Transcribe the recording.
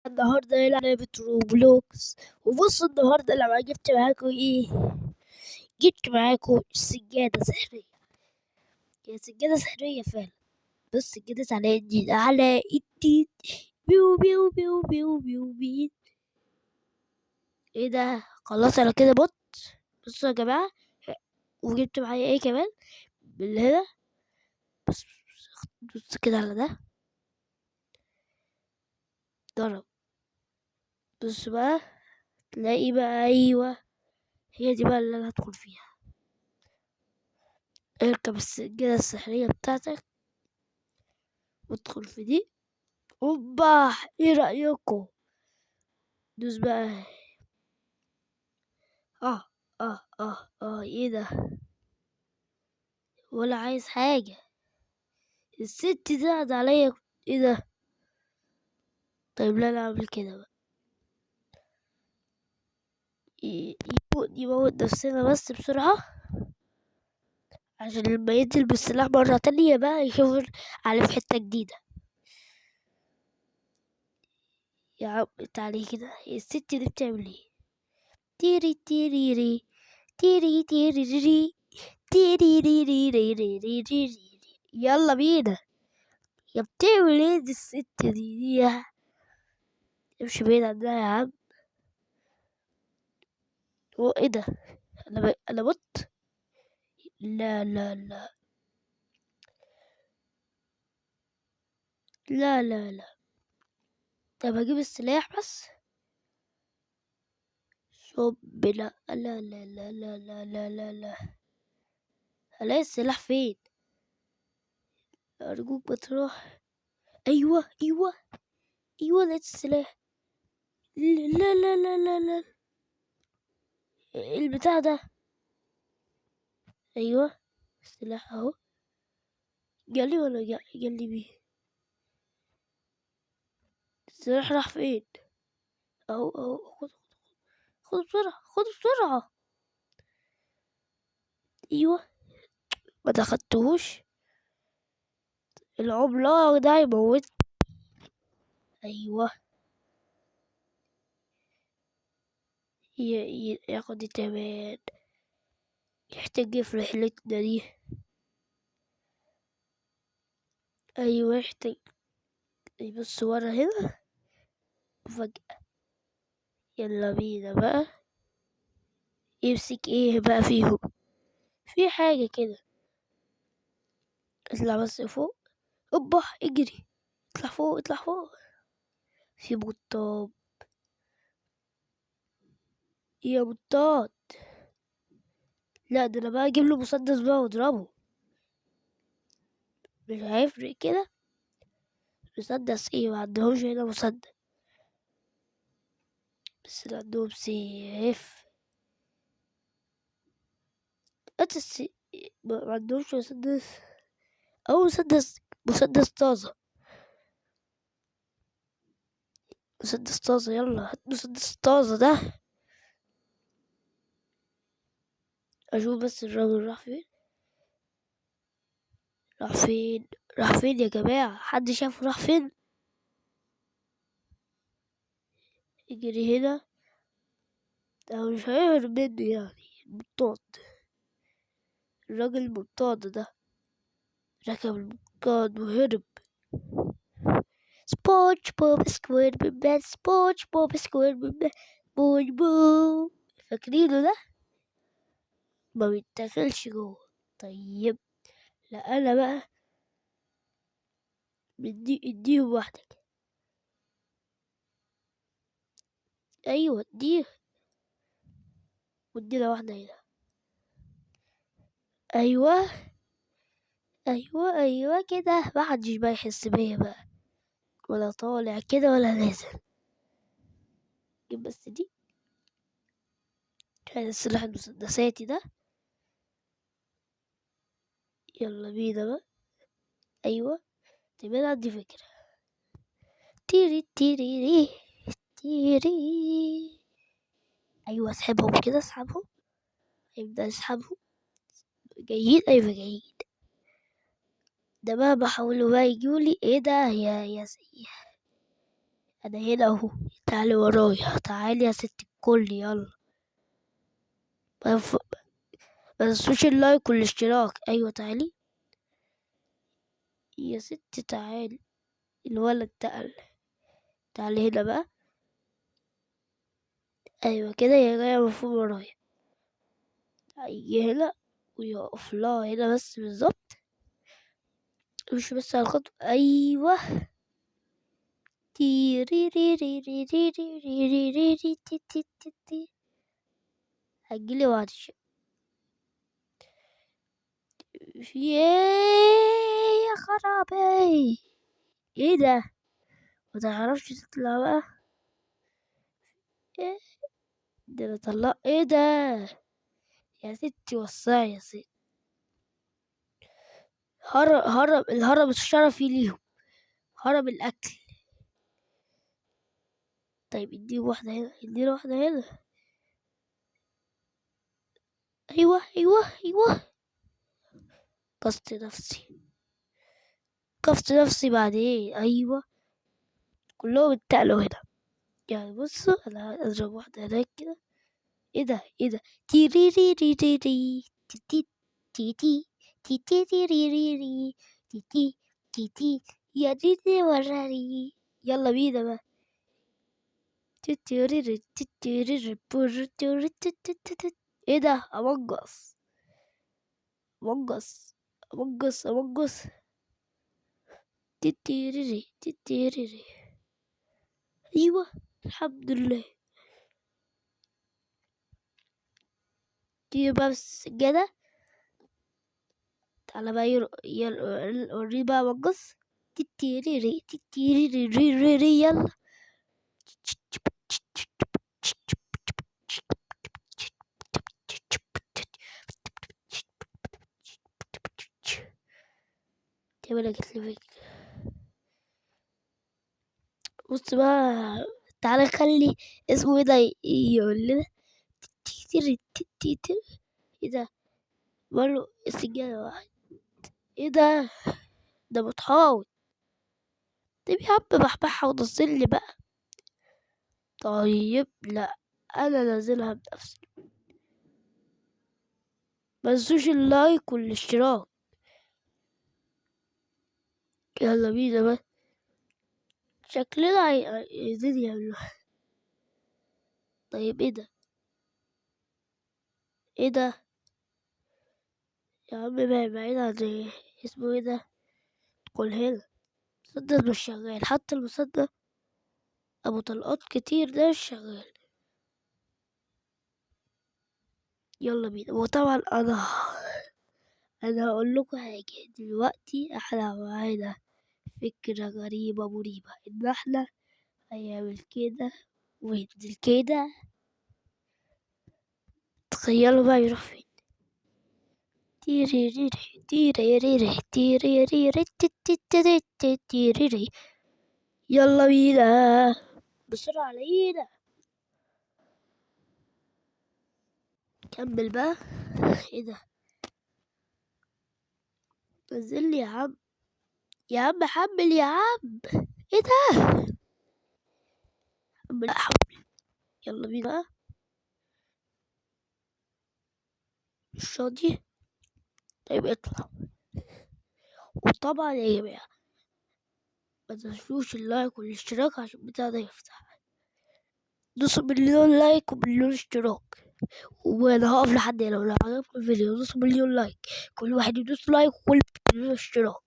النهارده نلعب لعبة روبلوكس. وبصوا النهارده لما جبت معاكم ايه، جبت معاكم سجادة سحرية. هي سجادة سحرية فعلا. بص سجادة على ايدي بيو بيو بيو بيو بيو بيو. ايه ده، خلاص على كده بط. بصوا يا جماعة، وجبت معايا ايه كمان بالهنا. بص بص كده على ده ضرب. بص بقى، تلاقي بقى ايوه، هي دي بقى اللي انا هدخل فيها. اركب السجادة السحرية بتاعتك وادخل في دي. اوبا، ايه رأيكم؟ دوس بقى. اه ايه ده، ولا عايز حاجة. الست دي قاعدة عليا. ايه ده؟ طيب لا نعمل كده بقى. يموت نفسنا بس بسرعة، عشان لما ينزل بالسلاح مرة تانية بقى يشوف عليه في حتة جديدة. يا عم تعالي كده، الست دي بتعمل ايه؟ تيري تيريري تيري تيريري تيري تيري. يلا بينا. يا بتعمل ايه دي الست دي؟ امشي بعيد عنها يا عم. هو ايه ده؟ انا مت. لا لا لا لا لا لا. طب هجيب السلاح بس. شوب. لا لا لا لا لا لا لا لا لا. هلاقي السلاح فين؟ ارجوك ما تروح. ايوه ايوه ايوه، لقيت السلاح. لا لا لا لا لا. البتاع ده. ايوه، السلاح اهو. جالي ولا جالي بيه؟ السلاح راح فين؟ اهو اهو، خد بسرعة، خد بسرعة. ايوه، ما دخلتهوش. العملاق ده هيموت. ايوه، ياخد تمام. يحتاج إيه في رحلتنا دي؟ ايوه يحتاج. يبص ورا هنا فجأة. يلا بينا بقى. يمسك ايه بقى فيهم؟ في حاجة كده. اطلع بس فوق. اوبا اجري. اطلع فوق، اطلع فوق. في بطاب. يا بطاط. لا ده انا بقى اجيب له مسدس بقى واضربه. مش هيفرق كده. مسدس ايه؟ ما عندهمش هنا مسدس، بس اللي عندهم سيف. بس ما عندهمش مسدس. او مسدس طازة. مسدس طازة، يلا هات مسدس طازة ده. اشوف بس الراجل راح فين. راح فين؟ راح فين يا جماعة؟ حد شافه راح فين؟ يجري هنا. ده مش هيهرب منه يعني. المطاط. الراجل المطاط ده ركب المكان وهرب. سبونج بوب سكوير بيبان، سبونج بوب سكوير بيبان. بوي بو. فاكرينه ده؟ ما بيتاكلش جوه. طيب، لا انا بقى اديهم واحدة. ايوه اديه. وادينا واحدة هنا. ايوه ايوه ايوه كده، محدش بقى يحس بيا بقى، ولا طالع كده ولا نازل. جيب بس دي. هذا السلاح المسدساتي ده. يلا بينا بقى. ايوه. طيب انا عندي فكرة. تيري تيري تيري. ايوه اسحبهم كده، اسحبهم. يبدأ يسحبهم. جايين، ايوه جايين. ده بقى بحاولوا بقى يجولي. ايه ده يا انا هنا اهو. تعالي ورايا، تعالي يا ست الكل، يلا. ما ينف- ما تنسوش اللايك والاشتراك. ايوه تعالي يا ست، تعالي. الولد تعالي هنا بقى. ايوه كده يا جاية المفروض ورايا. هيجي هنا ويقف لها هنا بس بالظبط. مش بس على الخط. ايوه. هتجيلي بعد شوية. يا خرابي، ايه ده؟ متعرفش تطلع بقى؟ ايه ده؟ انا طلع ايه ده؟ يا ستي وسعي يا ستي. الهرب الشرفي ليهم. هرب الاكل. طيب اديله واحدة هنا، اديله واحدة هنا. ايوه ايوه ايوه. قصت نفسي. كفت نفسي بعد ايه؟ ايوه. كلهم اتقلوا هنا. يعني بصوا، انا اضرب واحدة هناك كده. ايه ده؟ ايه ده؟ تيريري ري ري ري تي تي تي تي تي تي ري ري ري تي تي تي تي يا ريتني وراني. يلا بينا بقى. تيتيريري تيتيريري بور تيري تيتيتيت. ايه ده؟ امونجس. امونجس. امونجس. امونجس. تيتيريري تيتيريري. ايوه. الحمد لله. دي بقى السجادة. تعالى بقى وريني بقى امونجس. تيتيريري تيتيريري يلا. تعمل جت لي فكرة. بص بقى. تعالى خلي اسمه ايه ده يقول لنا. تيتر تيتر. ايه ده؟ مرة السجادة واحد. ايه ده؟ ده بتحاول. طيب يا عم بحبحها ونزل لي بقى. طيب لا، انا نازلها بنفسي. متنسوش اللايك والاشتراك. يلا بينا بقى. شكلنا عايزين يعملوها. طيب ايه ده؟ ايه ده؟ يا عم بعيد عن اسمه ايه ده. ادخل هنا. المسدس مش شغال، حتى المسدس ابو طلقات كتير ده مش شغال. يلا بينا. وطبعا انا هقول لكم حاجه دلوقتي. احنا معانا فكره غريبه مريبه، ان احنا هيعمل كده وينزل كده. تخيلوا بقى يروح فين. تيريريري تيريريري تيريريري تيريريري. يلا بينا بسرعة علينا. كمل بقى. ايه ده؟ نزل لي يا عم. يا عم حمل يا عم. ايه ده؟ حمل. يلا بينا بقى. مش راضي. طيب اطلع. وطبعا يا جماعة ما تنسوش اللايك والاشتراك عشان بتاع ده يفتح. دوسوا مليون لايك ومليون اشتراك. وانا هقف لحد هنا. لو عجبكم الفيديو دوسوا مليون لايك. كل واحد يدوس لايك وكل اشتراك.